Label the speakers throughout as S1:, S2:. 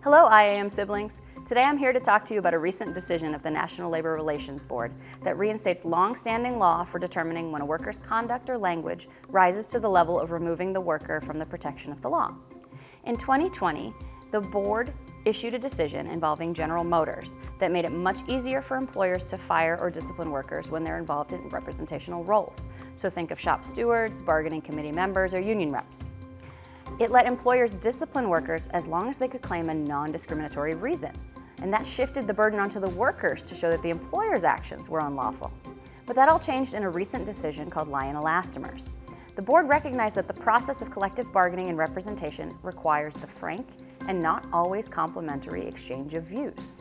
S1: Hello, IAM siblings. Today I'm here to talk to you about a recent decision of the National Labor Relations Board that reinstates long-standing law for determining when a worker's conduct or language rises to the level of removing the worker from the protection of the law. In 2020, the board issued a decision involving General Motors that made it much easier for employers to fire or discipline workers when they're involved in representational roles. So think of shop stewards, bargaining committee members, or union reps. It let employers discipline workers as long as they could claim a non-discriminatory reason. And that shifted the burden onto the workers to show that the employer's actions were unlawful. But that all changed in a recent decision called Lyon Elastomers. The board recognized that the process of collective bargaining and representation requires the frank and not always complimentary exchange of views.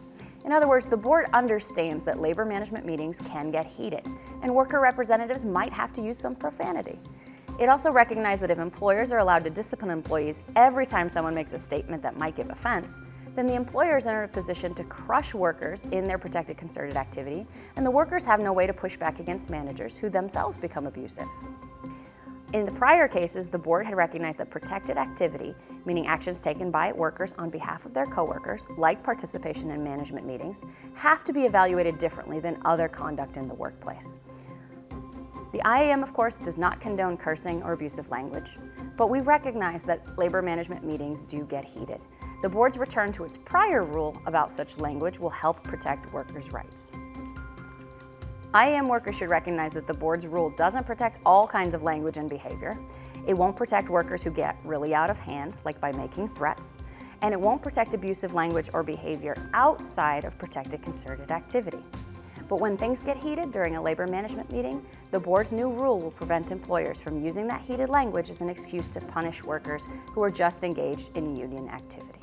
S1: In other words, the board understands that labor management meetings can get heated, and worker representatives might have to use some profanity. It also recognized that if employers are allowed to discipline employees every time someone makes a statement that might give offense, then the employers are in a position to crush workers in their protected concerted activity, and the workers have no way to push back against managers who themselves become abusive. In the prior cases, the board had recognized that protected activity, meaning actions taken by workers on behalf of their coworkers, like participation in management meetings, have to be evaluated differently than other conduct in the workplace. The IAM, of course, does not condone cursing or abusive language, but we recognize that labor management meetings do get heated. The board's return to its prior rule about such language will help protect workers' rights. IAM workers should recognize that the board's rule doesn't protect all kinds of language and behavior. It won't protect workers who get really out of hand, like by making threats, and it won't protect abusive language or behavior outside of protected concerted activity. But when things get heated during a labor management meeting, the board's new rule will prevent employers from using that heated language as an excuse to punish workers who are just engaged in union activity.